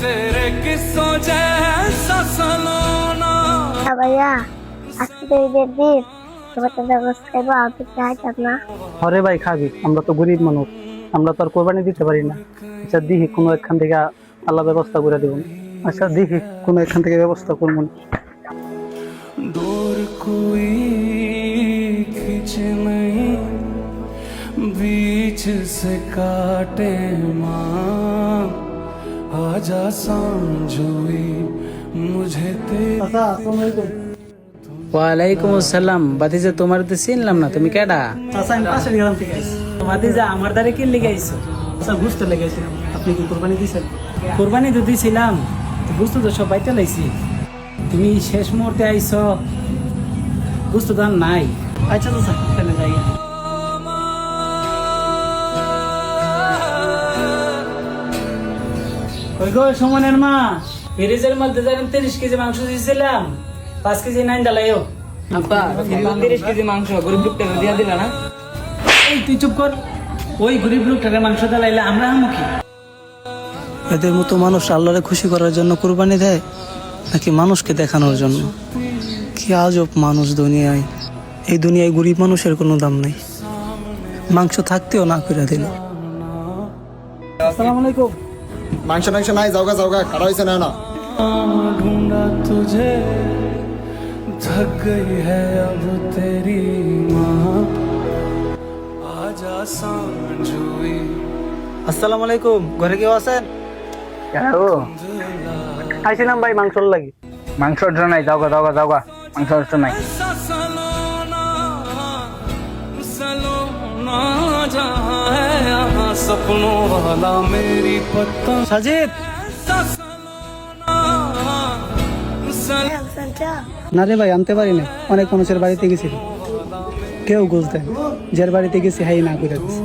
तेरे किस्सों जैसा सलोना। ভাইয়া আজকে তো ঈদের দিন তোমার তো ব্যবস্থা করবো আমি চাইতাম না। হরে ভাই খাবি, আমরা তো গরিব মানুষ, আমরা তো আর কোরবানি দিতে পারি না। আচ্ছা দেখি কোনো একখান থেকে আল্লাহ ব্যবস্থা করে দেবো। আচ্ছা দেখি কোনো একখান থেকে ব্যবস্থা করবো। दूर कोई खींचे नहीं, बीच से काटे माँ, आजा समझोई मुझे तेरी। ওয়ালাইকুম আসসালাম। বাতিজা তোমার তো চিনলাম না, তুমি কেডা? আচ্ছা আমি পাশের গ্রাম থেকে আইছি। বাতিজা আমার দ্বারে কি লেগে আইছো? আচ্ছা বুঝতে লেগেছিলাম, আপনি কি কোরবানি দিয়েছেন? কোরবানি তো দিছিলাম, বুঝতে তো সব বাইতে লাইছি। তুমি শেষ মুহূর্তে আইছো, বুঝতে তো আর নাই। আচ্ছা আচ্ছা তাহলে যাই। ওই গো সুমনের মা, ফ্রিজের মধ্যে জানেন 30 কেজি মাংস দিয়েছিলাম, 5 কেজি নাই ডালাইও। আপা 30 কেজি মাংস গরিব লোকটাকে দিয়া দিলা না? এই তুই চুপ কর। ওই গরিব লোকটাকে মাংস ডালাইলে আমরা মুখী। এদের মতো মানুষ আল্লাহরে খুশি করার জন্য কুরবানি দেয় নাকি মানুষকে দেখানোর জন্য? কি আজব মানুষ দুনিয়ায়। এই দুনিয়ায় গরিব মানুষের কোনো দাম নাই, মাংস থাকতেও না করে দিল। আসসালামু আলাইকুম। মাংস টাংস নাই, যাওগা যাওগা খাড়া হয়েছে না না। ढूंढा तुझे थक गई है अब तेरी माँ, आजा समझोई। আসসালামু আলাইকুম, ঘরে কেউ আছেন? আইছিলাম ভাই মাংসর লাগি। মাংস নাই, যাওগা যাওগা যাওগা, মাংস নাই। ऐसा सलोना सलोना जहाँ है यहाँ सपनों वाला मेरी पत्ता। সাজিদ, ऐसा सलोना না রে ভাই আনতে পারি না, অনেক মানুষের বাড়িতে গেছিল, কেউ গোছ দেয়, যার বাড়িতে গেছি হাই না করে দিছে।